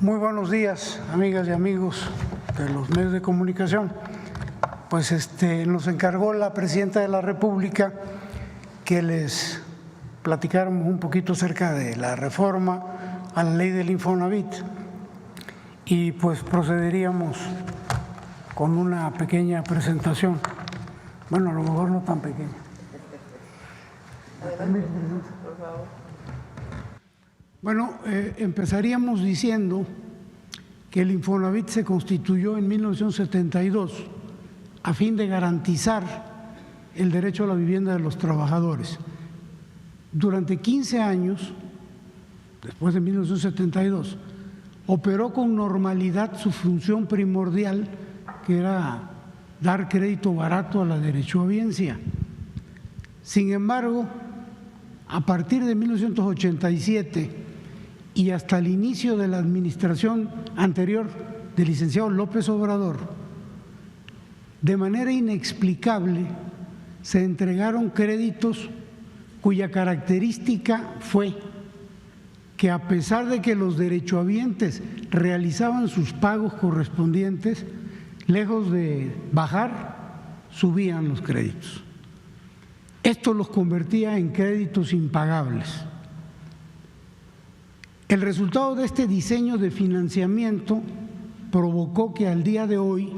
Muy buenos días, amigas y amigos de los medios de comunicación. Pues nos encargó la Presidenta de la República que les platicáramos un poquito acerca de la reforma a la ley del Infonavit y pues procederíamos con una pequeña presentación. Bueno, a lo mejor no tan pequeña. Por favor. Bueno, empezaríamos diciendo que el Infonavit se constituyó en 1972 a fin de garantizar el derecho a la vivienda de los trabajadores. Durante 15 años, después de 1972, operó con normalidad su función primordial, que era dar crédito barato a la derechohabiencia. Sin embargo, a partir de 1987 y hasta el inicio de la administración anterior del licenciado López Obrador, de manera inexplicable se entregaron créditos cuya característica fue que, a pesar de que los derechohabientes realizaban sus pagos correspondientes, lejos de bajar, subían los créditos. Esto los convertía en créditos impagables. El resultado de este diseño de financiamiento provocó que al día de hoy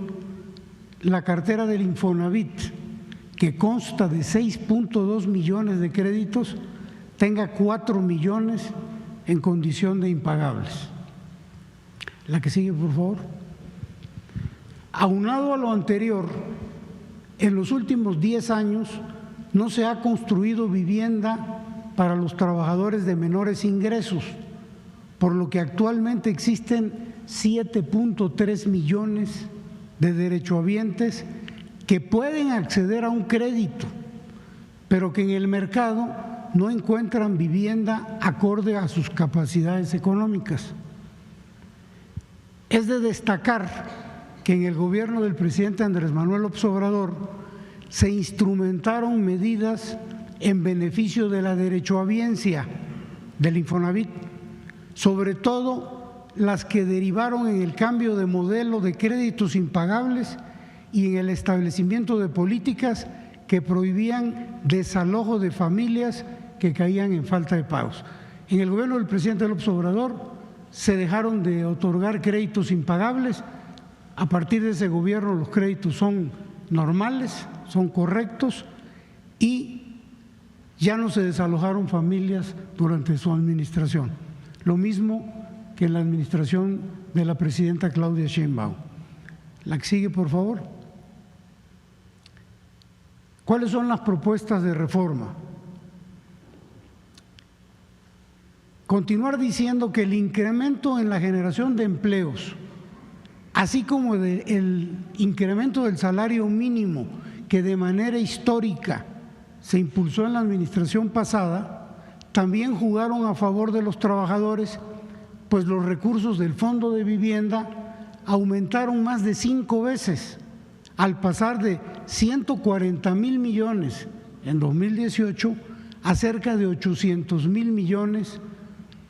la cartera del Infonavit, que consta de 6.2 millones de créditos, tenga 4 millones en condición de impagables. La que sigue, por favor. Aunado a lo anterior, en los últimos 10 años no se ha construido vivienda para los trabajadores de menores ingresos, por lo que actualmente existen 7.3 millones de derechohabientes que pueden acceder a un crédito, pero que en el mercado no encuentran vivienda acorde a sus capacidades económicas. Es de destacar que en el gobierno del presidente Andrés Manuel López Obrador se instrumentaron medidas en beneficio de la derechohabiencia del Infonavit, sobre todo las que derivaron en el cambio de modelo de créditos impagables y en el establecimiento de políticas que prohibían desalojo de familias que caían en falta de pagos. En el gobierno del presidente López Obrador se dejaron de otorgar créditos impagables. A partir de ese gobierno los créditos son normales, son correctos y ya no se desalojaron familias durante su administración. Lo mismo que en la administración de la presidenta Claudia Sheinbaum. La que sigue, por favor. ¿Cuáles son las propuestas de reforma? Continuar diciendo que el incremento en la generación de empleos, así como el incremento del salario mínimo que de manera histórica se impulsó en la administración pasada, también jugaron a favor de los trabajadores, pues los recursos del Fondo de Vivienda aumentaron más de 5 veces, al pasar de 140,000 millones en 2018 a cerca de 800,000 millones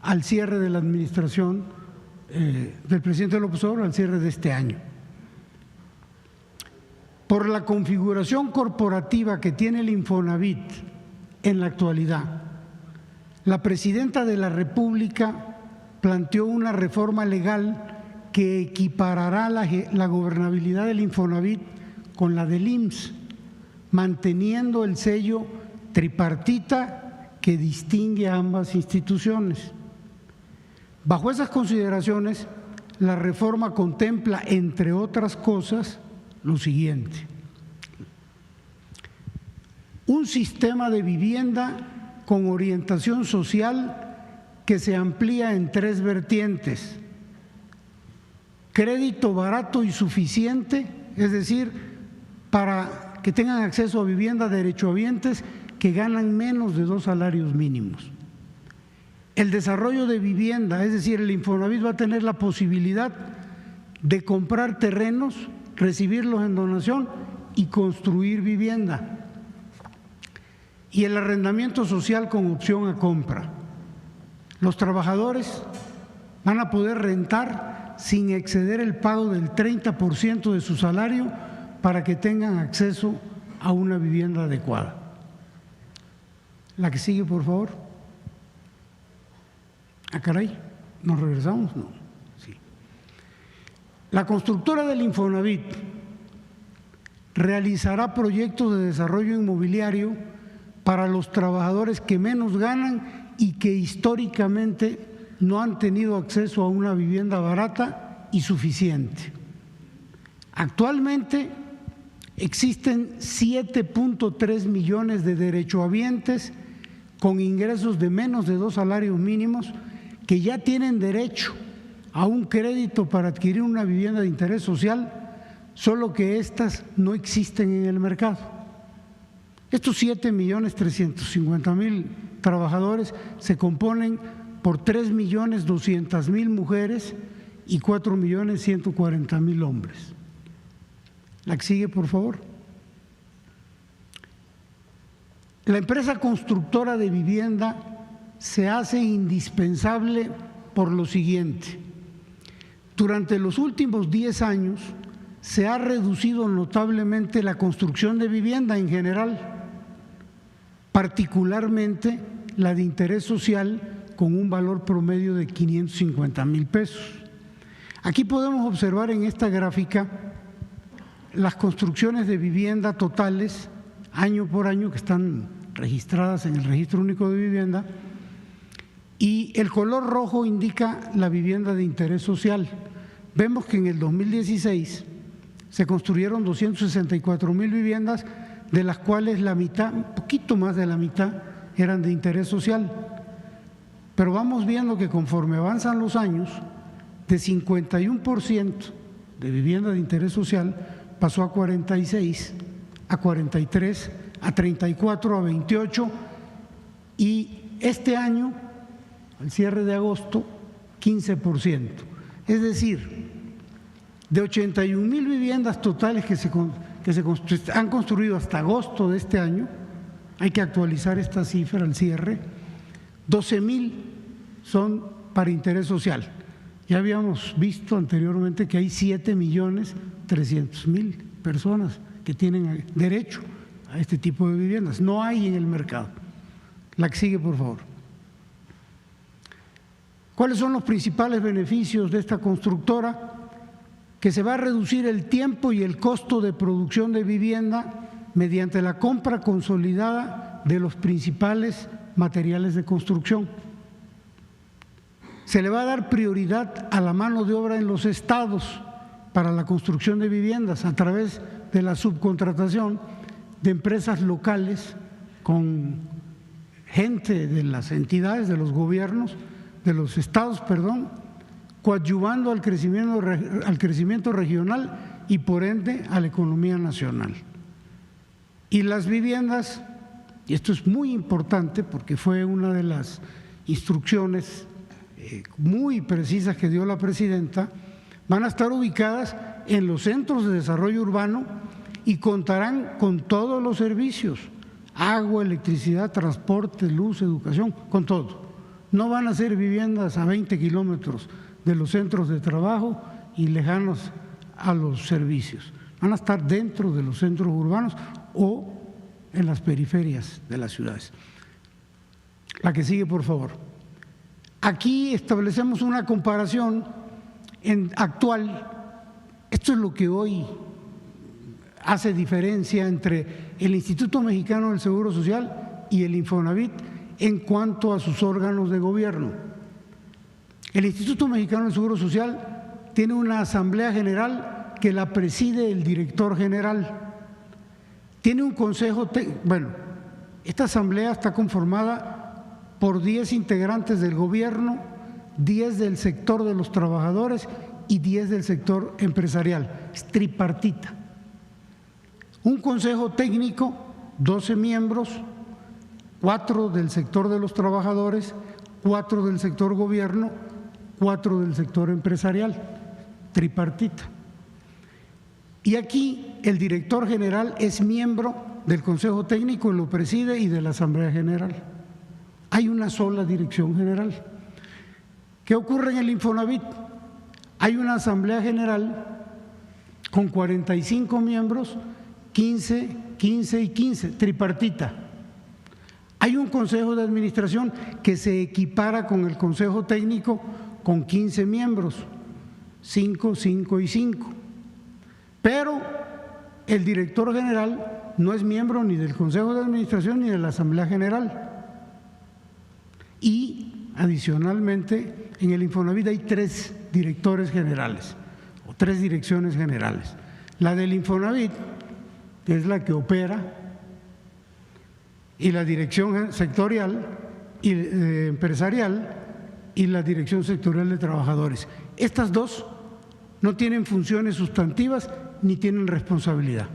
al cierre de la administración del presidente López Obrador, al cierre de este año. Por la configuración corporativa que tiene el Infonavit en la actualidad, la Presidenta de la República planteó una reforma legal que equiparará la gobernabilidad del Infonavit con la del IMSS, manteniendo el sello tripartita que distingue a ambas instituciones. Bajo esas consideraciones, la reforma contempla, entre otras cosas, lo siguiente: un sistema de vivienda con orientación social que se amplía en 3 vertientes: crédito barato y suficiente, es decir, para que tengan acceso a vivienda derechohabientes que ganan menos de 2 salarios mínimos. El desarrollo de vivienda, es decir, el Infonavit va a tener la posibilidad de comprar terrenos, recibirlos en donación y construir vivienda. Y el arrendamiento social con opción a compra. Los trabajadores van a poder rentar sin exceder el pago del 30% de su salario para que tengan acceso a una vivienda adecuada. La que sigue, por favor. Ah, caray, ¿nos regresamos? No. Sí. La constructora del Infonavit realizará proyectos de desarrollo inmobiliario para los trabajadores que menos ganan y que históricamente no han tenido acceso a una vivienda barata y suficiente. Actualmente existen 7.3 millones de derechohabientes con ingresos de menos de 2 salarios mínimos que ya tienen derecho a un crédito para adquirir una vivienda de interés social, solo que estas no existen en el mercado. Estos 7.350.000 trabajadores se componen por 3.200.000 mujeres y 4.140.000 hombres. La que sigue, por favor. La empresa constructora de vivienda se hace indispensable por lo siguiente. Durante los últimos 10 años se ha reducido notablemente la construcción de vivienda en general, particularmente la de interés social, con un valor promedio de 550,000 pesos. Aquí podemos observar en esta gráfica las construcciones de vivienda totales año por año que están registradas en el Registro Único de Vivienda, y el color rojo indica la vivienda de interés social. Vemos que en el 2016 se construyeron 264,000 viviendas, de las cuales la mitad, un poquito más de la mitad, eran de interés social. Pero vamos viendo que conforme avanzan los años, de 51% de vivienda de interés social pasó a 46, a 43, a 34, a 28 y este año, al cierre de agosto, 15%. Es decir, de 81,000 viviendas totales que se han construido hasta agosto de este año, hay que actualizar esta cifra al cierre, 12,000 son para interés social. Ya habíamos visto anteriormente que hay 7,300,000 personas que tienen derecho a este tipo de viviendas. No hay en el mercado. La que sigue, por favor. ¿Cuáles son los principales beneficios de esta constructora? Que se va a reducir el tiempo y el costo de producción de vivienda mediante la compra consolidada de los principales materiales de construcción. Se le va a dar prioridad a la mano de obra en los estados para la construcción de viviendas a través de la subcontratación de empresas locales con gente de las entidades, de los gobiernos, de los estados, coadyuvando al crecimiento regional y por ende a la economía nacional. Y las viviendas, y esto es muy importante porque fue una de las instrucciones muy precisas que dio la presidenta, van a estar ubicadas en los centros de desarrollo urbano y contarán con todos los servicios, agua, electricidad, transporte, luz, educación, con todo. No van a ser viviendas a 20 kilómetros de los centros de trabajo y lejanos a los servicios. Van a estar dentro de los centros urbanos o en las periferias de las ciudades. La que sigue, por favor. Aquí establecemos una comparación actual. Esto es lo que hoy hace diferencia entre el Instituto Mexicano del Seguro Social y el Infonavit en cuanto a sus órganos de gobierno. El Instituto Mexicano del Seguro Social tiene una asamblea general que la preside el director general. Tiene un consejo, esta asamblea está conformada por 10 integrantes del gobierno, 10 del sector de los trabajadores y 10 del sector empresarial, es tripartita. Un consejo técnico, 12 miembros, 4 del sector de los trabajadores, 4 del sector gobierno, 4 del sector empresarial, tripartita. Y aquí el director general es miembro del Consejo Técnico, lo preside, y de la Asamblea General. Hay una sola dirección general. ¿Qué ocurre en el Infonavit? Hay una asamblea general con 45 miembros, 15, 15 y 15, tripartita. Hay un consejo de administración que se equipara con el consejo técnico con 15 miembros, 5, 5 y 5. Pero el director general no es miembro ni del consejo de administración ni de la asamblea general. Y adicionalmente en el Infonavit hay 3 directores generales o 3 direcciones generales. La del Infonavit, que es la que opera, y la dirección sectorial y empresarial y la dirección sectorial de trabajadores. Estas 2 no tienen funciones sustantivas ni tienen responsabilidad.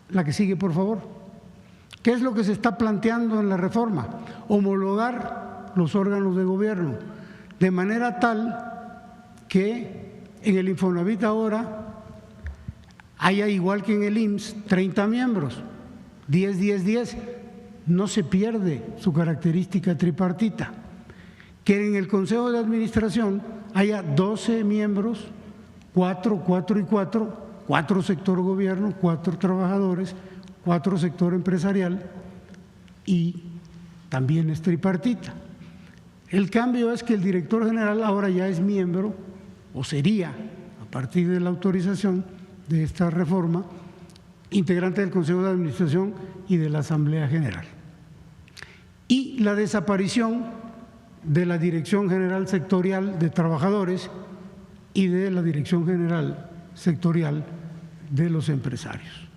La que sigue, por favor. ¿Qué es lo que se está planteando en la reforma? Homologar los órganos de gobierno, de manera tal que en el Infonavit ahora haya, igual que en el IMSS, 30 miembros, 10, 10, 10, no se pierde su característica tripartita. Que en el Consejo de Administración haya 12 miembros, 4, 4 y 4, 4 sector gobierno, 4 trabajadores, 4 sector empresarial y también es tripartita. El cambio es que el director general ahora ya es miembro, o sería, a partir de la autorización de esta reforma, integrante del Consejo de Administración y de la Asamblea General. Y la desaparición de la Dirección General Sectorial de Trabajadores y de la Dirección General Sectorial de los Empresarios.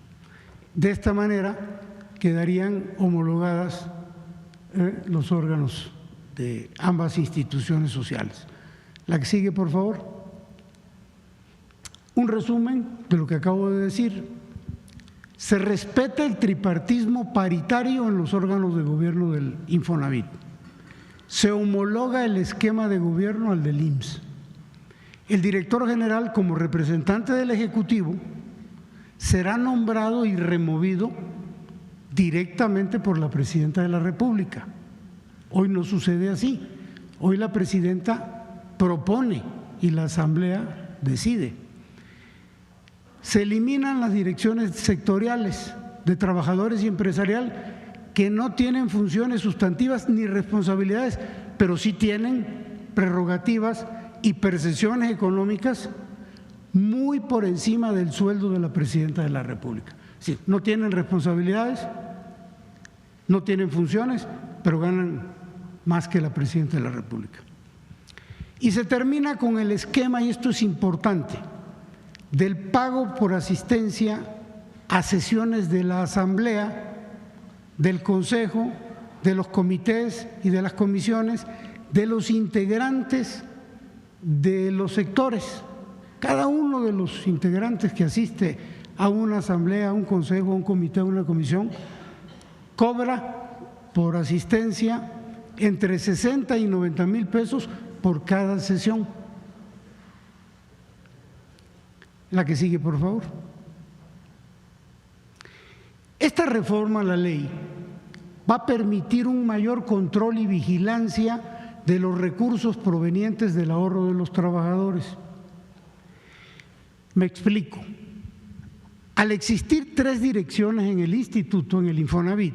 De esta manera quedarían homologadas los órganos de ambas instituciones sociales. La que sigue, por favor. Un resumen de lo que acabo de decir. Se respeta el tripartismo paritario en los órganos de gobierno del Infonavit. Se homologa el esquema de gobierno al del IMSS. El director general, como representante del Ejecutivo, será nombrado y removido directamente por la Presidenta de la República. Hoy no sucede así. Hoy la Presidenta propone y la Asamblea decide. Se eliminan las direcciones sectoriales de trabajadores y empresarial que no tienen funciones sustantivas ni responsabilidades, pero sí tienen prerrogativas y percepciones económicas muy por encima del sueldo de la Presidenta de la República. Sí, no tienen responsabilidades, no tienen funciones, pero ganan más que la Presidenta de la República. Y se termina con el esquema, y esto es importante, del pago por asistencia a sesiones de la Asamblea, del Consejo, de los comités y de las comisiones, de los integrantes de los sectores. Cada uno de los integrantes que asiste a una asamblea, a un consejo, a un comité, a una comisión, cobra por asistencia entre 60 y 90 mil pesos por cada sesión. La que sigue, por favor. Esta reforma a la ley va a permitir un mayor control y vigilancia de los recursos provenientes del ahorro de los trabajadores. Me explico. Al existir 3 direcciones en el instituto, en el Infonavit,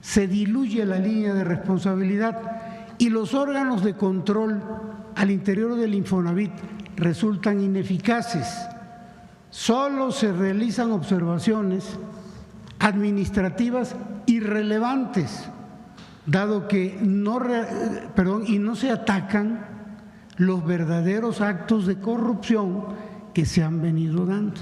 se diluye la línea de responsabilidad y los órganos de control al interior del Infonavit resultan ineficaces. Solo se realizan observaciones administrativas irrelevantes, dado que no se atacan los verdaderos actos de corrupción que se han venido dando.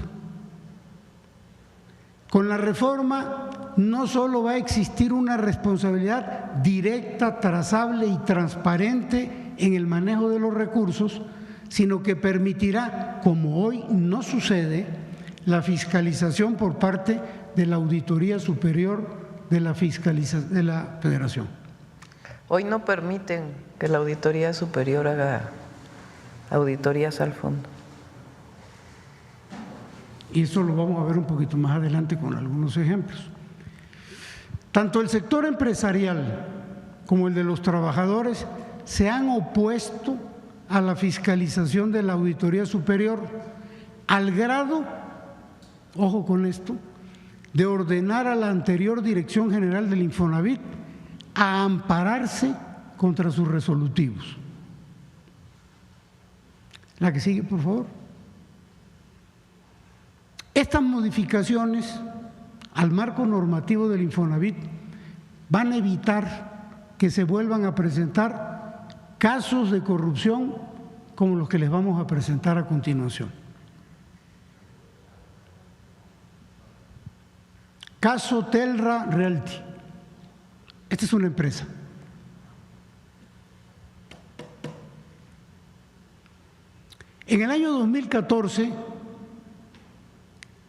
Con la reforma no solo va a existir una responsabilidad directa, trazable y transparente en el manejo de los recursos, sino que permitirá, como hoy no sucede, la fiscalización por parte de la Auditoría Superior de la Federación. Hoy no permiten que la Auditoría Superior haga auditorías al fondo. Y eso lo vamos a ver un poquito más adelante con algunos ejemplos. Tanto el sector empresarial como el de los trabajadores se han opuesto a la fiscalización de la Auditoría Superior al grado, ojo con esto, de ordenar a la anterior Dirección General del Infonavit a ampararse contra sus resolutivos. La que sigue, por favor. Estas modificaciones al marco normativo del Infonavit van a evitar que se vuelvan a presentar casos de corrupción como los que les vamos a presentar a continuación. Caso Telra Realty. Esta es una empresa. En el año 2014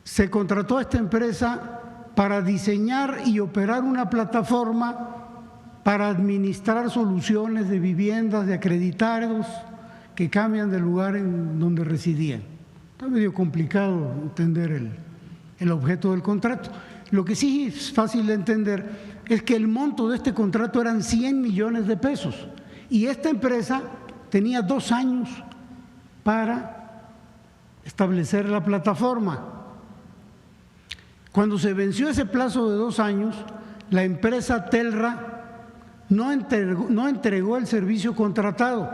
se contrató a esta empresa para diseñar y operar una plataforma para administrar soluciones de viviendas de acreditados que cambian de lugar en donde residían. Está medio complicado entender el objeto del contrato. Lo que sí es fácil de entender es que el monto de este contrato eran 100 millones de pesos y esta empresa tenía 2 años para establecer la plataforma. Cuando se venció ese plazo de 2 años, la empresa Telra no entregó el servicio contratado.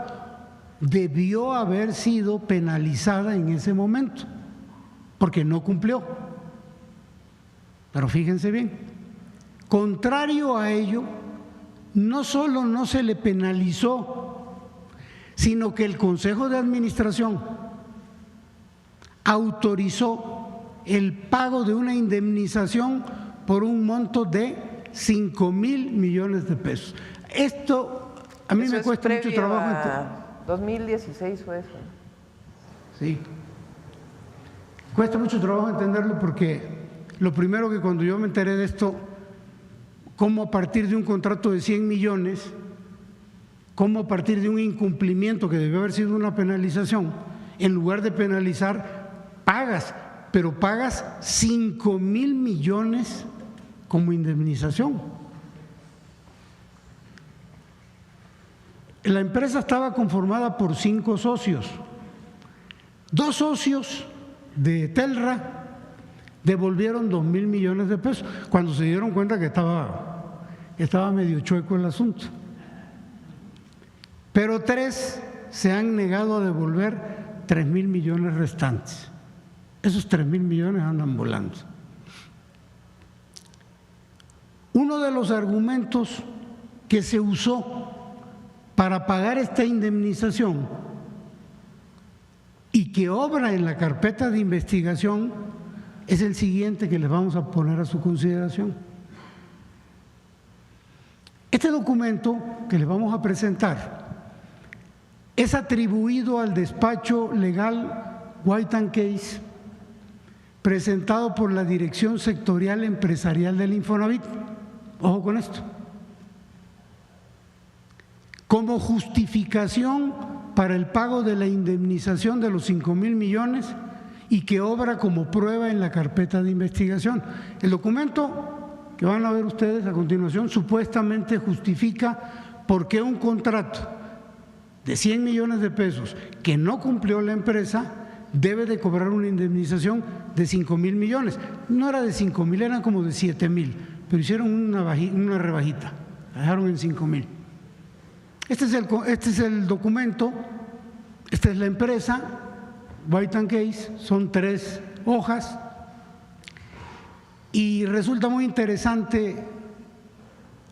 Debió haber sido penalizada en ese momento, porque no cumplió. Pero fíjense bien, contrario a ello, no solo no se le penalizó, sino que el Consejo de Administración autorizó el pago de una indemnización por un monto de 5,000 millones de pesos. Esto a mí me cuesta mucho trabajo. 2016 fue eso. Sí. Cuesta mucho trabajo entenderlo porque lo primero que cuando yo me enteré de esto, cómo a partir de un contrato de 100 millones, cómo a partir de un incumplimiento que debió haber sido una penalización, en lugar de penalizar, pagas, pero pagas 5,000 millones como indemnización. La empresa estaba conformada por 5 socios. 2 socios de Telra devolvieron 2,000 millones de pesos cuando se dieron cuenta que estaba medio chueco el asunto. Pero 3 se han negado a devolver 3,000 millones restantes. Esos 3,000 millones andan volando. Uno de los argumentos que se usó para pagar esta indemnización y que obra en la carpeta de investigación es el siguiente que les vamos a poner a su consideración. Este documento que les vamos a presentar es atribuido al despacho legal White & Case presentado por la Dirección Sectorial Empresarial del Infonavit. Ojo con esto. Como justificación para el pago de la indemnización de los 5,000 millones y que obra como prueba en la carpeta de investigación. El documento que van a ver ustedes a continuación supuestamente justifica por qué un contrato de 100 millones de pesos que no cumplió la empresa debe de cobrar una indemnización de 5,000 millones. No era de 5,000, eran como de 7,000, pero hicieron una rebajita, la dejaron en 5,000. Este es el documento, esta es la empresa, White & Case, son 3 hojas y resulta muy interesante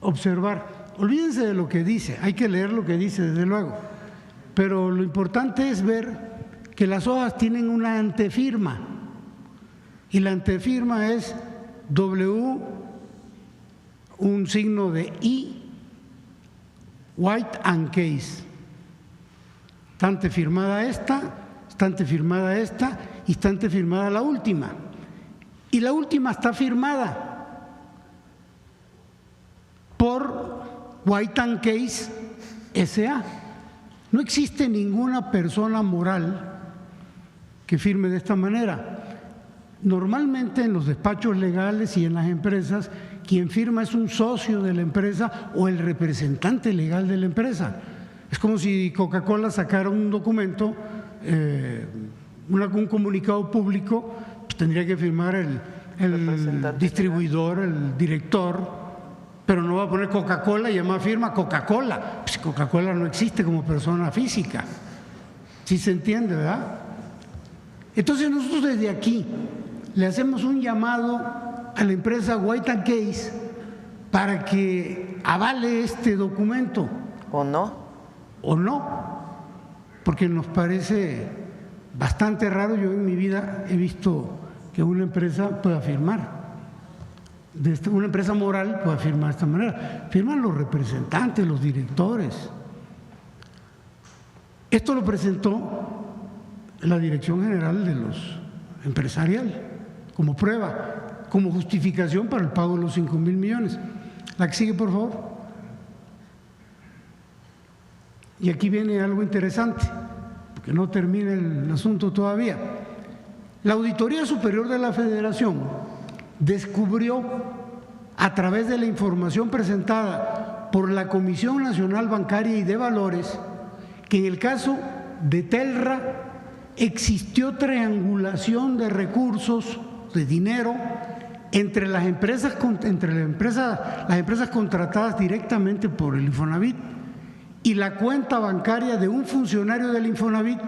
observar. Olvídense de lo que dice, hay que leer lo que dice desde luego, pero lo importante es ver que las hojas tienen una antefirma y la antefirma es W, un signo de I, White & Case. Está antefirmada esta, está antefirmada esta y está antefirmada la última. Y la última está firmada por White & Case S.A. No existe ninguna persona moral que firme de esta manera. Normalmente en los despachos legales y en las empresas, quien firma es un socio de la empresa o el representante legal de la empresa. Es como si Coca-Cola sacara un documento, un comunicado público, pues tendría que firmar el distribuidor, el director, pero no va a poner Coca-Cola y además firma Coca-Cola. Pues Coca-Cola no existe como persona física. ¿Sí se entiende, verdad? Entonces nosotros desde aquí le hacemos un llamado a la empresa White & Case para que avale este documento. ¿O no? O no, porque nos parece bastante raro. Yo en mi vida he visto que una empresa pueda firmar, una empresa moral pueda firmar de esta manera. Firman los representantes, los directores. Esto lo presentó la Dirección General de los Empresarial como prueba, como justificación para el pago de los 5,000 millones. La que sigue, por favor. Y aquí viene algo interesante, porque no termina el asunto todavía. La Auditoría Superior de la Federación descubrió, a través de la información presentada por la Comisión Nacional Bancaria y de Valores, que en el caso de Telra existió triangulación de recursos, de dinero, entre las empresas contratadas directamente por el Infonavit y la cuenta bancaria de un funcionario del Infonavit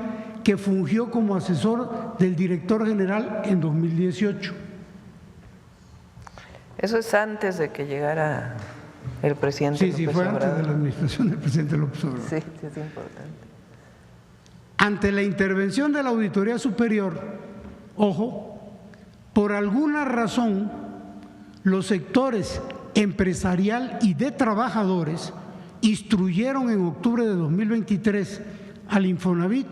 que fungió como asesor del director general en 2018. Eso es antes de que llegara el presidente López Obrador. Sí, fue Obrador. antes de la administración del presidente López Obrador. Sí, sí, es importante. Ante la intervención de la Auditoría Superior, ojo, por alguna razón, los sectores empresarial y de trabajadores instruyeron en octubre de 2023 al Infonavit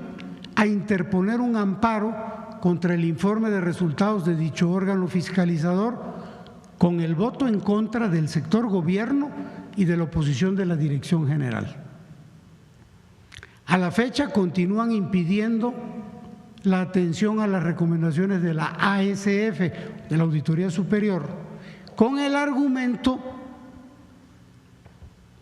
a interponer un amparo contra el informe de resultados de dicho órgano fiscalizador con el voto en contra del sector gobierno y de la oposición de la Dirección General. A la fecha continúan impidiendo la atención a las recomendaciones de la ASF, de la Auditoría Superior, con el argumento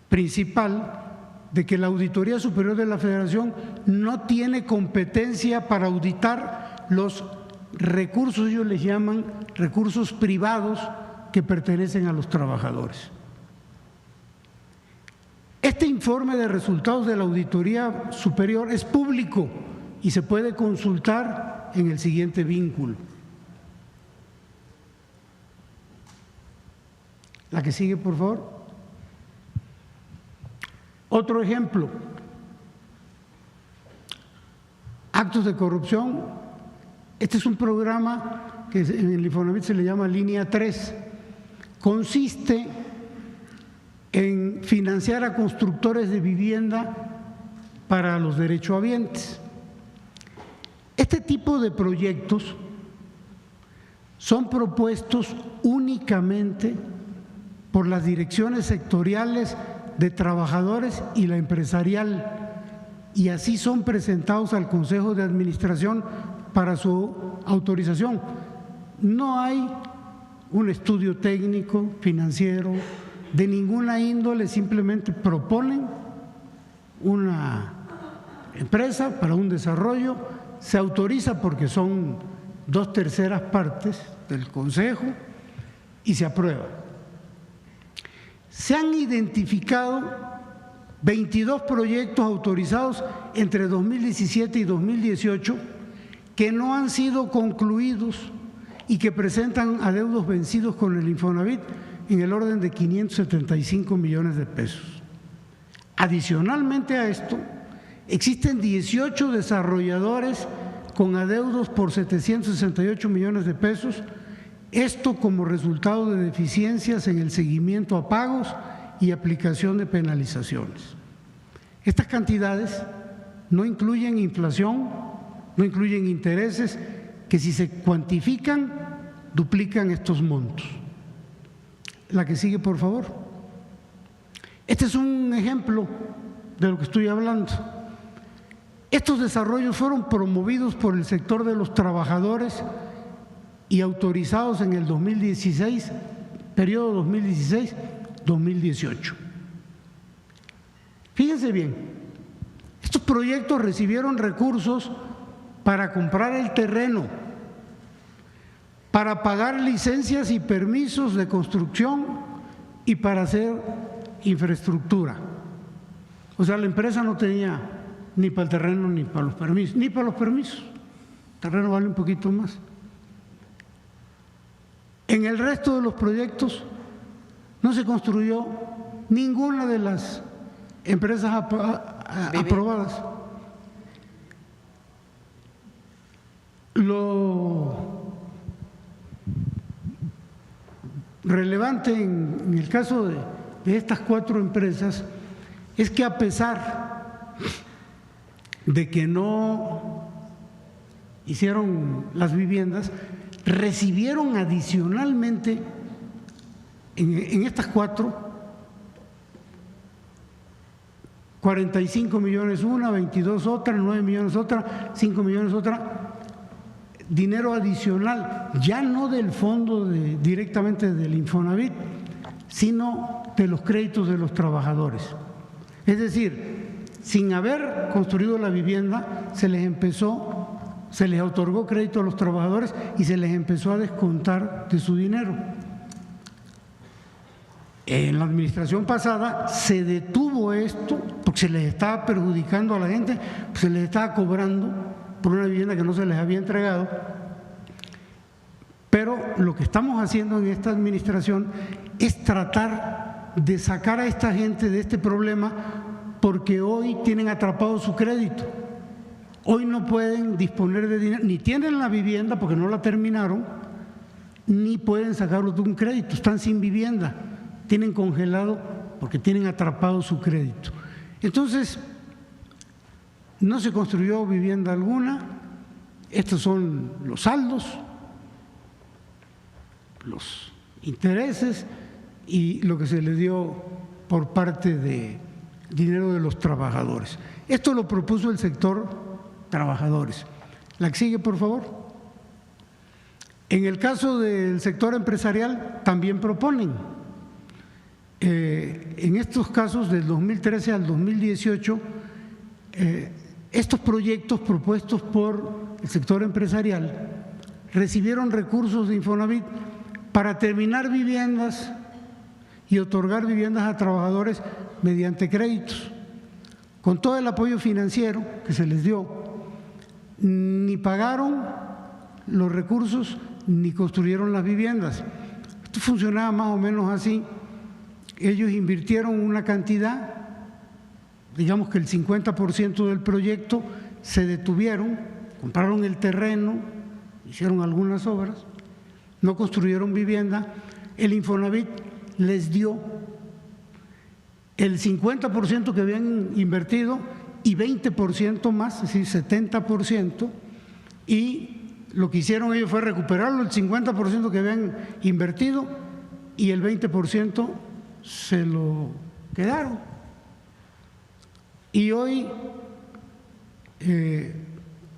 principal de que la Auditoría Superior de la Federación no tiene competencia para auditar los recursos, ellos les llaman recursos privados que pertenecen a los trabajadores. Este informe de resultados de la Auditoría Superior es público y se puede consultar en el siguiente vínculo. La que sigue, por favor. Otro ejemplo, actos de corrupción. Este es un programa que en el Infonavit se le llama Línea 3. Consiste en financiar a constructores de vivienda para los derechohabientes. Este tipo de proyectos son propuestos únicamente por las direcciones sectoriales de trabajadores y la empresarial, y así son presentados al Consejo de Administración para su autorización. No hay un estudio técnico, financiero, de ninguna índole, simplemente proponen una empresa para un desarrollo, se autoriza porque son 2/3 partes del Consejo y se aprueba. Se han identificado 22 proyectos autorizados entre 2017 y 2018 que no han sido concluidos y que presentan adeudos vencidos con el Infonavit en el orden de 575 millones de pesos. Adicionalmente a esto, existen 18 desarrolladores con adeudos por 768 millones de pesos, esto como resultado de deficiencias en el seguimiento a pagos y aplicación de penalizaciones. Estas cantidades no incluyen inflación, no incluyen intereses, que si se cuantifican, duplican estos montos. La que sigue, por favor. Este es un ejemplo de lo que estoy hablando. Estos desarrollos fueron promovidos por el sector de los trabajadores y autorizados en el 2016, periodo 2016-2018. Fíjense bien, Estos proyectos recibieron recursos para comprar el terreno, para pagar licencias y permisos de construcción y para hacer infraestructura. O sea, la empresa no tenía ni para el terreno ni para los permisos, ni para los permisos. El terreno vale un poquito más. En el resto de los proyectos no se construyó ninguna de las empresas aprobadas. Lo relevante en el caso de estas 4 empresas es que, a pesar de que no hicieron las viviendas, recibieron adicionalmente en estas 4, 45 millones una, 22 otra, 9 millones otra, 5 millones otra, dinero adicional, ya no del fondo directamente del Infonavit, sino de los créditos de los trabajadores. Es decir, sin haber construido la vivienda, se les otorgó crédito a los trabajadores y se les empezó a descontar de su dinero. En la administración pasada se detuvo esto porque se les estaba perjudicando a la gente, se les estaba cobrando por una vivienda que no se les había entregado. Pero lo que estamos haciendo en esta administración es tratar de sacar a esta gente de este problema, porque hoy tienen atrapado su crédito. Hoy no pueden disponer de dinero, ni tienen la vivienda porque no la terminaron, ni pueden sacarlo de un crédito, están sin vivienda, tienen congelado porque tienen atrapado su crédito. Entonces, no se construyó vivienda alguna. Estos son los saldos, los intereses y lo que se le dio por parte de dinero de los trabajadores. Esto lo propuso el sector trabajadores. La que sigue, por favor. En el caso del sector empresarial también proponen. En estos casos, del 2013 al 2018, estos proyectos propuestos por el sector empresarial recibieron recursos de Infonavit para terminar viviendas y otorgar viviendas a trabajadores mediante créditos. Con todo el apoyo financiero que se les dio, ni pagaron los recursos ni construyeron las viviendas. Esto funcionaba más o menos así. Ellos invirtieron una cantidad, digamos que el 50% del proyecto, se detuvieron, compraron el terreno, hicieron algunas obras, no construyeron vivienda. El Infonavit les dio el 50% que habían invertido y 20% más, es decir, 70%, y lo que hicieron ellos fue recuperarlo, el 50% que habían invertido, y el 20% se lo quedaron. Y hoy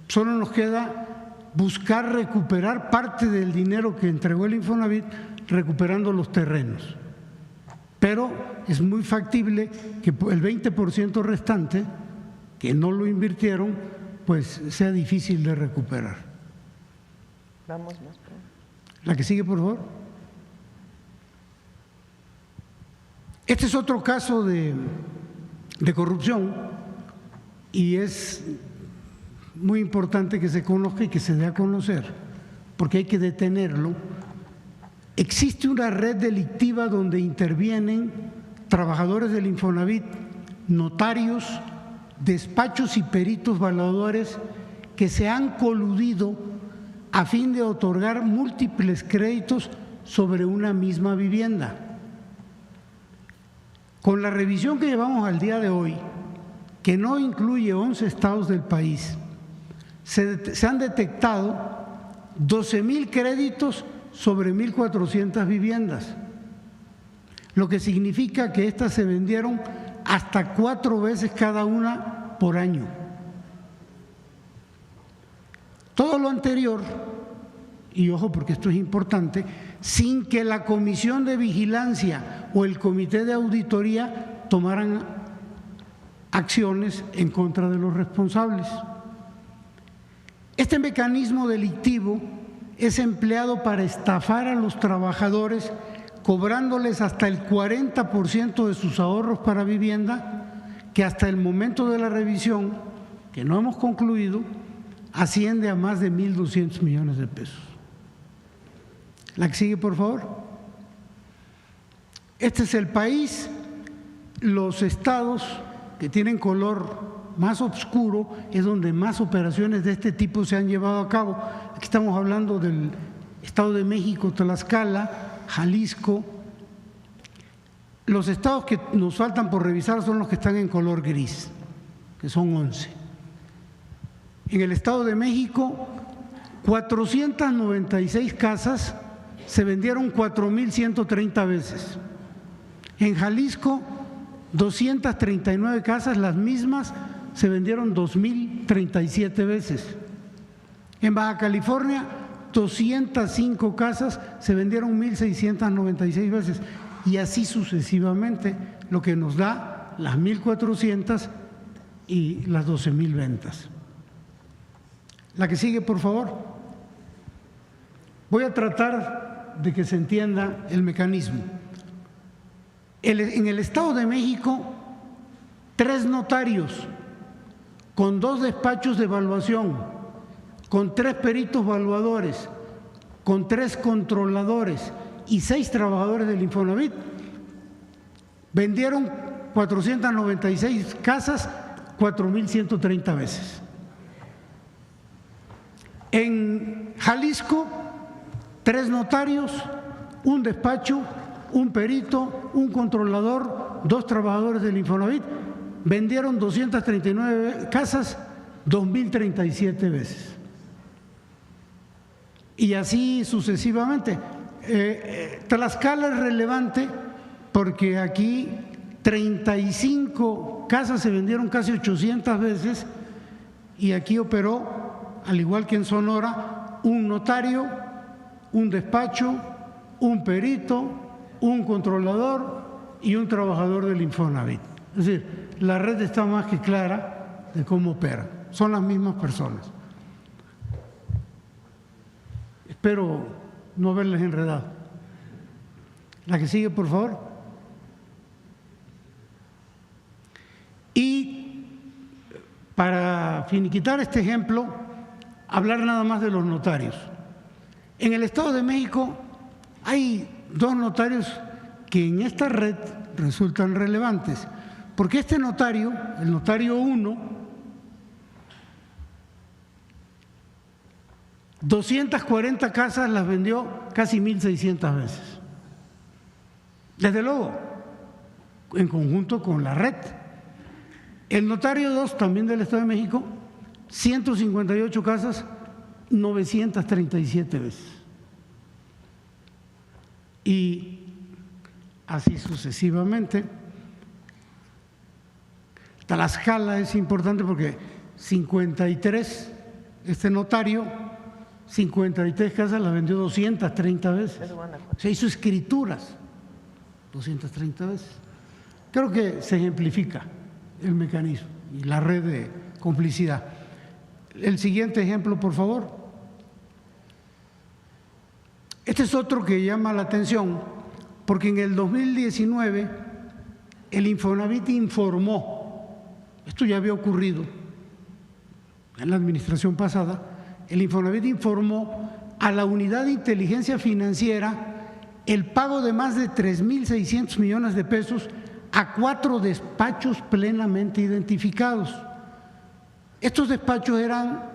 solo nos queda buscar recuperar parte del dinero que entregó el Infonavit, recuperando los terrenos. Pero es muy factible que el 20% restante, que no lo invirtieron, pues sea difícil de recuperar. Vamos más. La que sigue, por favor. Este es otro caso de corrupción y es muy importante que se conozca y que se dé a conocer, porque hay que detenerlo. Existe una red delictiva donde intervienen trabajadores del Infonavit, notarios, despachos y peritos valuadores que se han coludido a fin de otorgar múltiples créditos sobre una misma vivienda. Con la revisión que llevamos al día de hoy, que no incluye 11 estados del país, se han detectado 12,000 créditos sobre 1,400 viviendas, lo que significa que estas se vendieron hasta 4 veces cada una por año. Todo lo anterior, y ojo porque esto es importante, sin que la comisión de vigilancia o el comité de auditoría tomaran acciones en contra de los responsables. Este mecanismo delictivo es empleado para estafar a los trabajadores, cobrándoles hasta el 40% de sus ahorros para vivienda, que hasta el momento de la revisión, que no hemos concluido, asciende a más de 1.200 millones de pesos. La que sigue, por favor. Este es el país. Los estados que tienen color más oscuro es donde más operaciones de este tipo se han llevado a cabo. Aquí estamos hablando del Estado de México, Tlaxcala, Jalisco. Los estados que nos faltan por revisar son los que están en color gris, que son 11. En el Estado de México, 496 casas se vendieron 4.130 veces. En Jalisco, 239 casas, las mismas, se vendieron 2.037 veces. En Baja California, 205 casas, se vendieron 1.696 veces. Y así sucesivamente, lo que nos da las 1.400 y las 12.000 ventas. La que sigue, por favor. Voy a tratar de que se entienda el mecanismo. En el Estado de México, 3 notarios con 2 despachos de evaluación, con 3 peritos evaluadores, con 3 controladores y 6 trabajadores del Infonavit, vendieron 496 casas 4.130 veces. En Jalisco, 3 notarios, 1 despacho, 1 perito, 1 controlador, 2 trabajadores del Infonavit, vendieron 239 casas 2.037 veces. Y así sucesivamente. Tlaxcala es relevante porque aquí 35 casas se vendieron casi 800 veces y aquí operó, al igual que en Sonora, 1 notario, 1 despacho, 1 perito, 1 controlador y 1 trabajador del Infonavit. Es decir, la red está más que clara de cómo opera. Son las mismas personas. Espero no haberles enredado. La que sigue, por favor. Y para finiquitar este ejemplo, hablar nada más de los notarios. En el Estado de México hay 2 notarios que en esta red resultan relevantes, porque este notario, el notario 1, 240 casas las vendió casi 1.600 veces. Desde luego, en conjunto con la red. El notario 2, también del Estado de México, 158 casas, 937 veces. Y así sucesivamente. Tlaxcala es importante porque 53, este notario, 53 casas las vendió 230 veces. Se hizo escrituras 230 veces. Creo que se ejemplifica el mecanismo y la red de complicidad. El siguiente ejemplo, por favor. Este es otro que llama la atención porque en el 2019 el Infonavit informó, esto ya había ocurrido en la administración pasada, el Infonavit informó a la Unidad de Inteligencia Financiera el pago de más de 3.600 millones de pesos a 4 despachos plenamente identificados. Estos despachos eran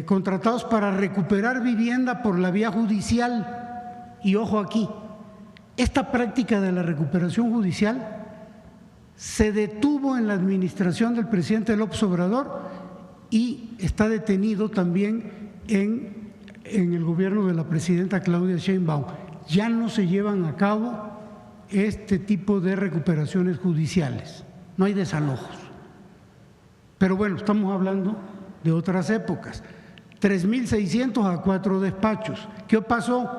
contratados para recuperar vivienda por la vía judicial. Y ojo aquí, esta práctica de la recuperación judicial se detuvo en la administración del presidente López Obrador y está detenido también en el gobierno de la presidenta Claudia Sheinbaum. Ya no se llevan a cabo este tipo de recuperaciones judiciales, no hay desalojos. Pero bueno, estamos hablando de otras épocas. 3.600 a 4 despachos. ¿Qué pasó?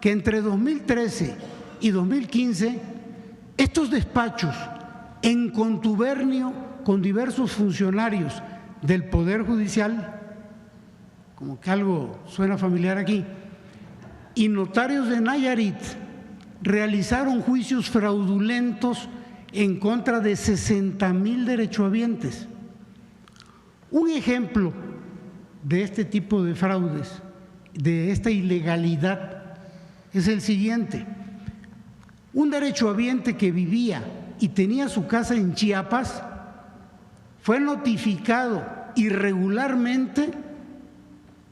Que entre 2013 y 2015, estos despachos, en contubernio con diversos funcionarios del Poder Judicial, como que algo suena familiar aquí, y notarios de Nayarit, realizaron juicios fraudulentos en contra de 60,000 derechohabientes. Un ejemplo de este tipo de fraudes, de esta ilegalidad, es el siguiente. Un derechohabiente que vivía y tenía su casa en Chiapas fue notificado irregularmente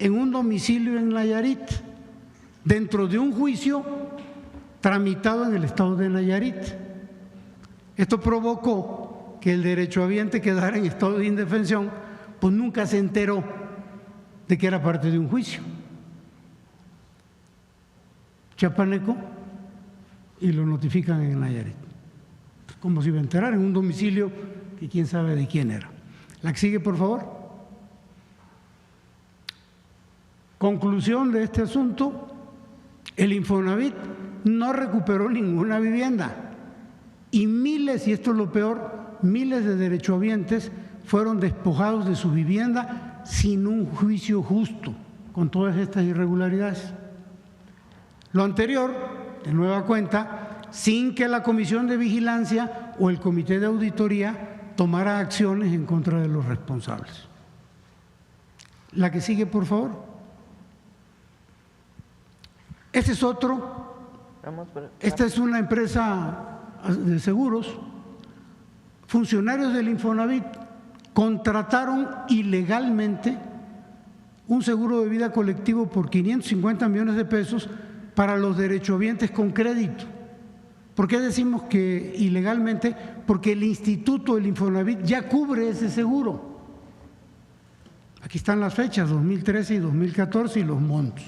en un domicilio en Nayarit, dentro de un juicio tramitado en el estado de Nayarit. Esto provocó que el derechohabiente quedara en estado de indefensión, pues nunca se enteró de que era parte de un juicio chiapaneco y lo notifican en Nayarit. Como si iba a enterar en un domicilio que quién sabe de quién era. La que sigue, por favor. Conclusión de este asunto: el Infonavit no recuperó ninguna vivienda y miles, y esto es lo peor, miles de derechohabientes fueron despojados de su vivienda sin un juicio justo, con todas estas irregularidades. Lo anterior, de nueva cuenta, sin que la Comisión de Vigilancia o el Comité de Auditoría tomara acciones en contra de los responsables. La que sigue, por favor. Este es otro. Esta es una empresa de seguros. Funcionarios del Infonavit contrataron ilegalmente un seguro de vida colectivo por 550 millones de pesos para los derechohabientes con crédito. ¿Por qué decimos que ilegalmente? Porque el instituto, el Infonavit, ya cubre ese seguro. Aquí están las fechas, 2013 y 2014, y los montos.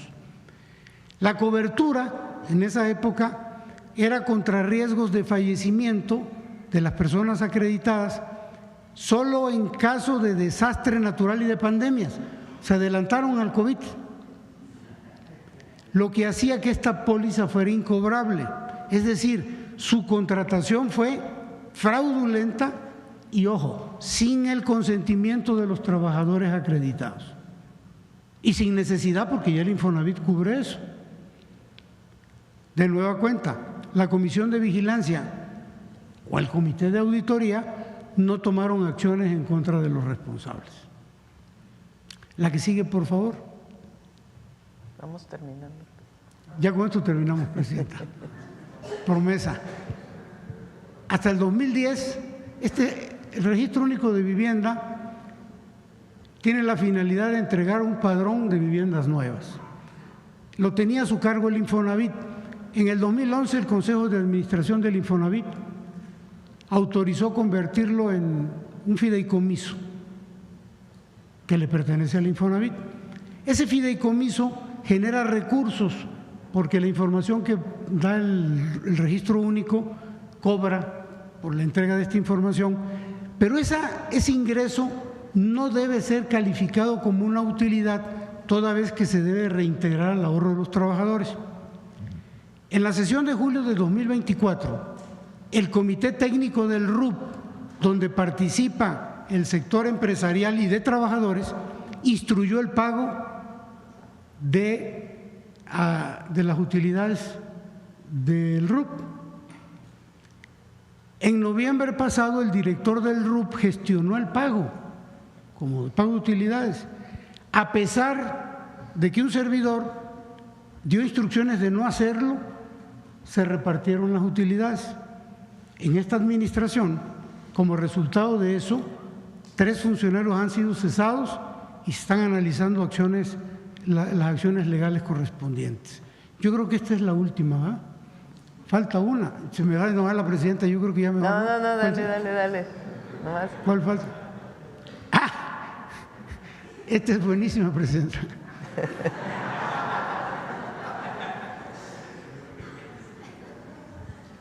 La cobertura en esa época era contra riesgos de fallecimiento de las personas acreditadas solo en caso de desastre natural y de pandemias. Se adelantaron al COVID, lo que hacía que esta póliza fuera incobrable. Es decir, su contratación fue fraudulenta y, ojo, sin el consentimiento de los trabajadores acreditados y sin necesidad, porque ya el Infonavit cubre eso. De nueva cuenta, la Comisión de Vigilancia o el Comité de Auditoría no tomaron acciones en contra de los responsables. La que sigue, por favor. Vamos terminando. Ya con esto terminamos, Presidenta. Promesa. Hasta el 2010, el Registro Único de Vivienda tiene la finalidad de entregar un padrón de viviendas nuevas. Lo tenía a su cargo el Infonavit. En el 2011, el Consejo de Administración del Infonavit autorizó convertirlo en un fideicomiso que le pertenece al Infonavit. Ese fideicomiso genera recursos porque la información que da el registro único cobra por la entrega de esta información, pero ese ingreso no debe ser calificado como una utilidad toda vez que se debe reintegrar al ahorro de los trabajadores. En la sesión de julio de 2024, el Comité Técnico del RUP, donde participa el sector empresarial y de trabajadores, instruyó el pago de las utilidades del RUP. En noviembre pasado, el director del RUP gestionó el pago, como el pago de utilidades, a pesar de que un servidor dio instrucciones de no hacerlo. Se repartieron las utilidades. En esta administración, como resultado de eso, 3 funcionarios han sido cesados y se están analizando las acciones legales correspondientes. Yo creo que esta es la última, ¿verdad? Falta una. Se me va a enojar la presidenta, yo creo que ya me va a… No, dale. Nomás. ¿Cuál falta? ¡Ah! Esta es buenísima, presidenta.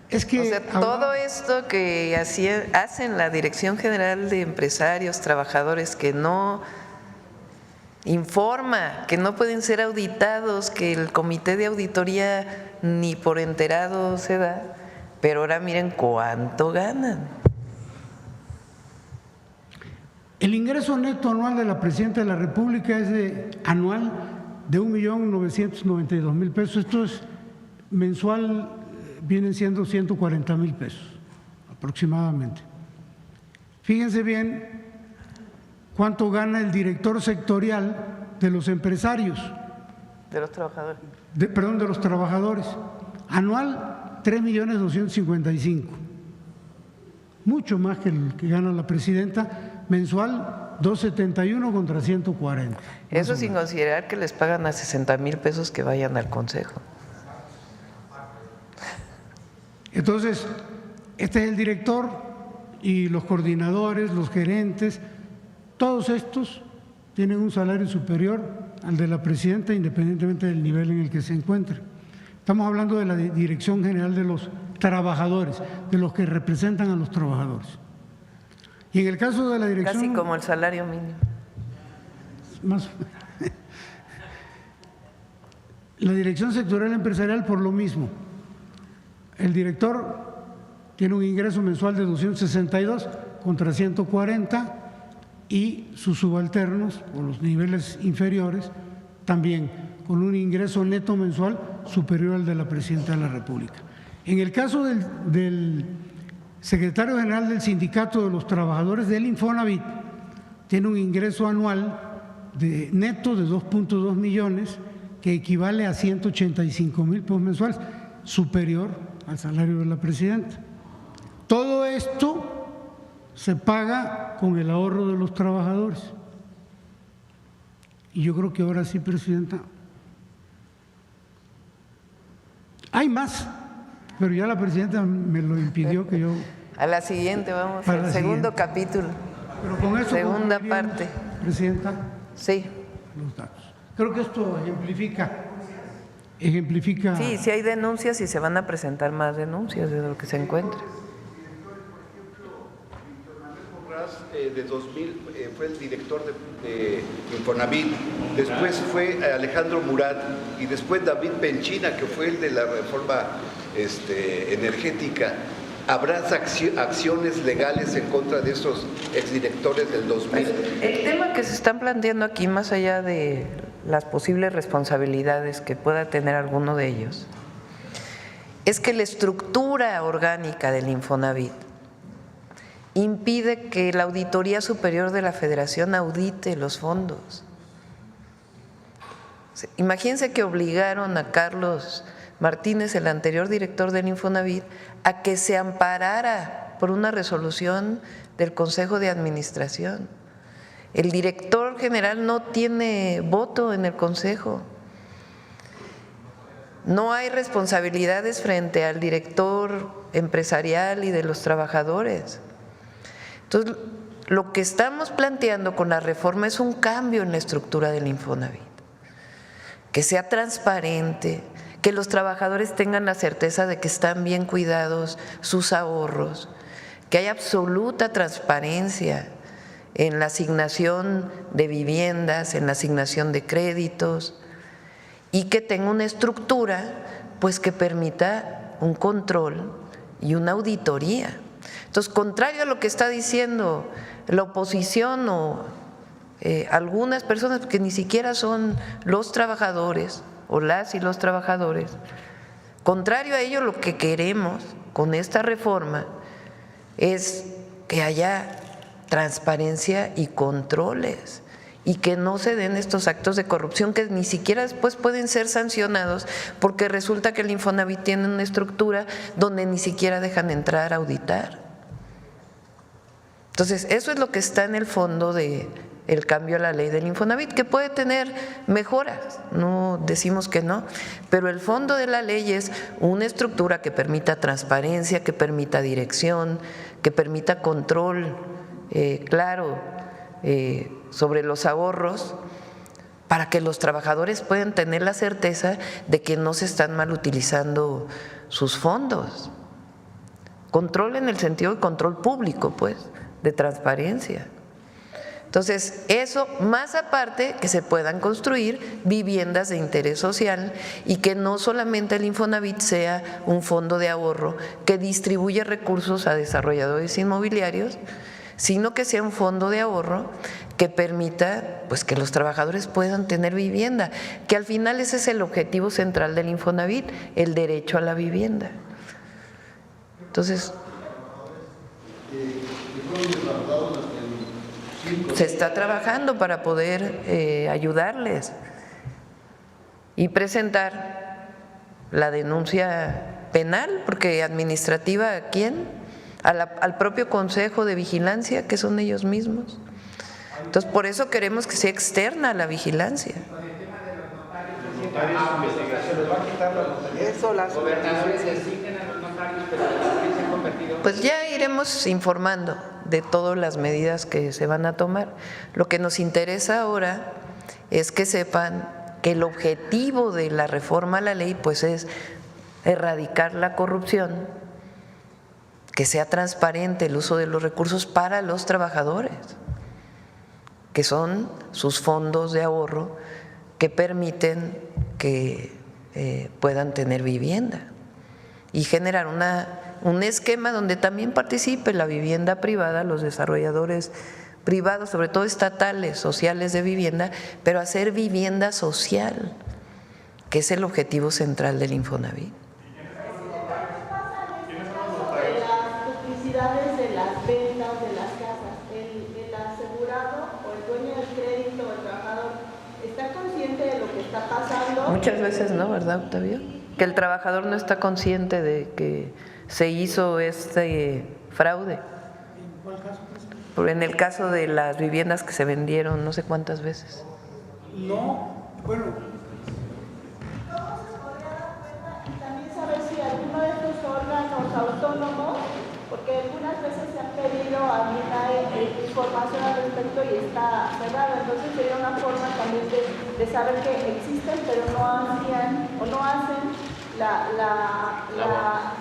Es que, o sea, todo esto que hacen la Dirección General de Empresarios, Trabajadores, que no informa, que no pueden ser auditados, que el Comité de Auditoría ni por enterado se da, pero ahora miren cuánto ganan. El ingreso neto anual de la Presidenta de la República es anual de 1.992.000 pesos. Esto es mensual, vienen siendo 140.000 pesos aproximadamente. Fíjense bien cuánto gana el director sectorial de los empresarios. De los trabajadores. Perdón, de los trabajadores. Anual, 3.255.000. Mucho más que el que gana la presidenta. Mensual, 271 contra 140. Eso sin considerar que les pagan a 60,000 pesos que vayan al consejo. Entonces, este es el director y los coordinadores, los gerentes, todos estos tienen un salario superior al de la presidenta independientemente del nivel en el que se encuentren. Estamos hablando de la Dirección General de los Trabajadores, de los que representan a los trabajadores. Y en el caso de la dirección… Casi como el salario mínimo. Más, la Dirección Sectorial Empresarial por lo mismo. El director tiene un ingreso mensual de 262 contra 140 y sus subalternos o los niveles inferiores también con un ingreso neto mensual superior al de la Presidenta de la República. En el caso del secretario general del Sindicato de los Trabajadores del Infonavit, tiene un ingreso anual neto de 2.2 millones que equivale a 185,000 pesos mensuales, superior al salario de la presidenta. Todo esto se paga con el ahorro de los trabajadores. Y yo creo que ahora sí, presidenta, hay más, pero ya la presidenta me lo impidió que yo… A la siguiente vamos, al segundo capítulo. Pero con eso segunda parte. Presidenta. Sí. Los datos. Creo que esto ejemplifica… Sí, sí hay denuncias y se van a presentar más denuncias de lo que se encuentra. De 2000 fue el director de Infonavit, después fue Alejandro Murat y después David Penchina, que fue el de la reforma energética. ¿Habrá acciones legales en contra de esos exdirectores del 2000? El tema que se están planteando aquí, más allá de las posibles responsabilidades que pueda tener alguno de ellos, es que la estructura orgánica del Infonavit impide que la Auditoría Superior de la Federación audite los fondos. Imagínense que obligaron a Carlos Martínez, el anterior director del Infonavit, a que se amparara por una resolución del Consejo de Administración. El director general no tiene voto en el Consejo. No hay responsabilidades frente al director empresarial y de los trabajadores. Entonces, lo que estamos planteando con la reforma es un cambio en la estructura del Infonavit, que sea transparente, que los trabajadores tengan la certeza de que están bien cuidados sus ahorros, que haya absoluta transparencia en la asignación de viviendas, en la asignación de créditos y que tenga una estructura pues que permita un control y una auditoría. Entonces, contrario a lo que está diciendo la oposición o algunas personas que ni siquiera son los trabajadores o las y los trabajadores, contrario a ello, lo que queremos con esta reforma es que haya transparencia y controles y que no se den estos actos de corrupción que ni siquiera después pueden ser sancionados porque resulta que el Infonavit tiene una estructura donde ni siquiera dejan entrar a auditar. Entonces, eso es lo que está en el fondo del cambio a la ley del Infonavit, que puede tener mejoras, no decimos que no, pero el fondo de la ley es una estructura que permita transparencia, que permita dirección, que permita control claro sobre los ahorros, para que los trabajadores puedan tener la certeza de que no se están mal utilizando sus fondos. Control en el sentido de control público, pues, de transparencia. Entonces, eso más aparte que se puedan construir viviendas de interés social y que no solamente el Infonavit sea un fondo de ahorro que distribuye recursos a desarrolladores inmobiliarios, sino que sea un fondo de ahorro que permita pues que los trabajadores puedan tener vivienda, que al final ese es el objetivo central del Infonavit, el derecho a la vivienda. Entonces, se está trabajando para poder ayudarles y presentar la denuncia penal, porque administrativa, ¿a quién? Al propio Consejo de Vigilancia, que son ellos mismos. Entonces, por eso queremos que sea externa la vigilancia. Eso, las gobernadores designan a los notarios, pero también se han convertido. Pues ya iremos informando de todas las medidas que se van a tomar. Lo que nos interesa ahora es que sepan que el objetivo de la reforma a la ley pues es erradicar la corrupción, que sea transparente el uso de los recursos para los trabajadores, que son sus fondos de ahorro que permiten que puedan tener vivienda y generar un esquema donde también participe la vivienda privada, los desarrolladores privados, sobre todo estatales, sociales de vivienda, pero hacer vivienda social, que es el objetivo central del Infonavit. De las ventas de las casas, el asegurado o el dueño del crédito o el trabajador está consciente de lo que está pasando. Muchas veces no, ¿verdad, Octavio? Que el trabajador no está consciente de que se hizo este fraude. ¿En cuál caso? En el caso de las viviendas que se vendieron no sé cuántas veces. No, bueno. Y también saber si alguno de estos órganos autónomos, porque algunas veces se han pedido a MINAE información al respecto y está cerrado, entonces sería una forma también de saber que existen, pero no hacían o no hacen la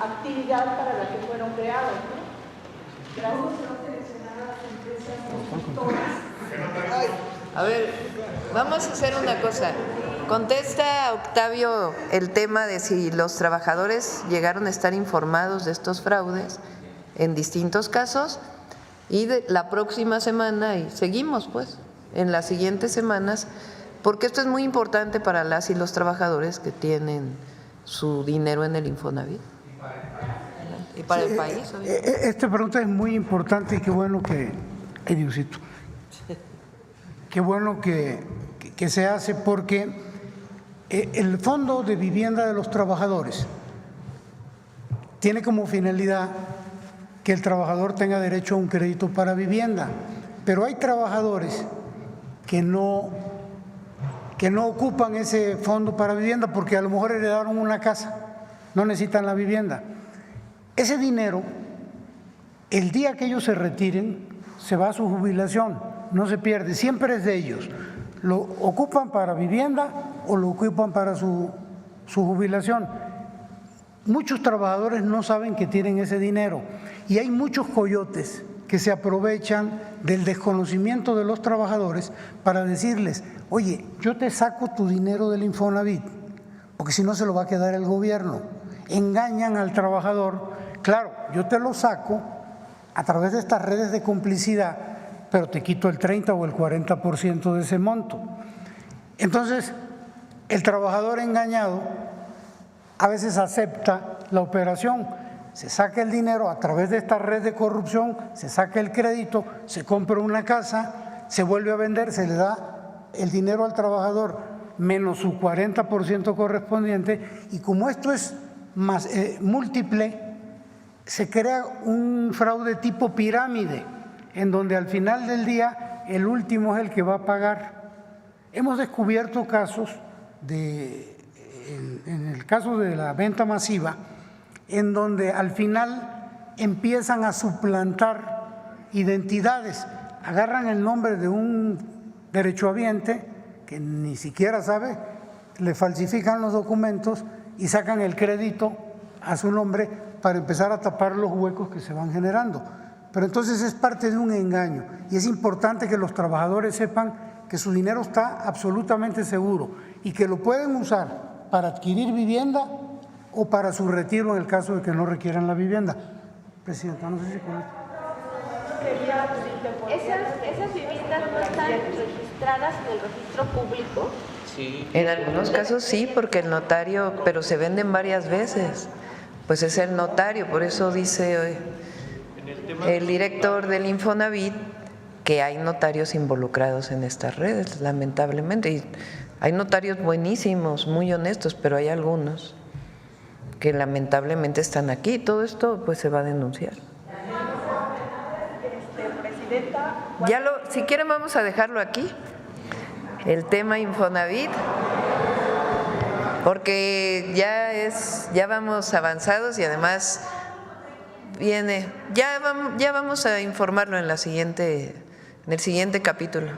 actividad para la que fueron creados, ¿no? Gracias. A ver, vamos a hacer una cosa. Contesta, Octavio, el tema de si los trabajadores llegaron a estar informados de estos fraudes en distintos casos, y la próxima semana, y seguimos pues en las siguientes semanas, porque esto es muy importante para las y los trabajadores que tienen su dinero en el Infonavit y para el país. Esta pregunta es muy importante y qué bueno que, Diosito, qué bueno que se hace, porque el Fondo de Vivienda de los Trabajadores tiene como finalidad que el trabajador tenga derecho a un crédito para vivienda, pero hay trabajadores que no ocupan ese fondo para vivienda porque a lo mejor heredaron una casa, no necesitan la vivienda. Ese dinero, el día que ellos se retiren, se va a su jubilación, no se pierde, siempre es de ellos. Lo ocupan para vivienda o lo ocupan para su jubilación. Muchos trabajadores no saben que tienen ese dinero y hay muchos coyotes que se aprovechan del desconocimiento de los trabajadores para decirles: oye, yo te saco tu dinero del Infonavit, porque si no se lo va a quedar el gobierno. Engañan al trabajador: claro, yo te lo saco a través de estas redes de complicidad, pero te quito el 30 o el 40% de ese monto. Entonces, el trabajador engañado a veces acepta la operación, se saca el dinero a través de esta red de corrupción, se saca el crédito, se compra una casa, se vuelve a vender, se le da el dinero al trabajador menos su 40% correspondiente, y como esto es más múltiple, se crea un fraude tipo pirámide, en donde al final del día el último es el que va a pagar. Hemos descubierto casos en el caso de la venta masiva, en donde al final empiezan a suplantar identidades, agarran el nombre de un derechohabiente que ni siquiera sabe, le falsifican los documentos y sacan el crédito a su nombre para empezar a tapar los huecos que se van generando. Pero entonces es parte de un engaño y es importante que los trabajadores sepan que su dinero está absolutamente seguro y que lo pueden usar para adquirir vivienda o para su retiro en el caso de que no requieran la vivienda. Presidenta, no sé si con esto. Esas viviendas no están registradas en el registro público. Sí. En algunos casos sí, porque el notario, pero se venden varias veces. Pues es el notario, por eso dice el director del Infonavit que hay notarios involucrados en estas redes, lamentablemente. Y hay notarios buenísimos, muy honestos, pero hay algunos que lamentablemente están aquí. Todo esto pues se va a denunciar. Presidenta. Si quieren vamos a dejarlo aquí, el tema Infonavit, porque ya vamos avanzados y además ya vamos a informarlo en el siguiente capítulo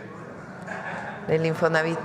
del Infonavit.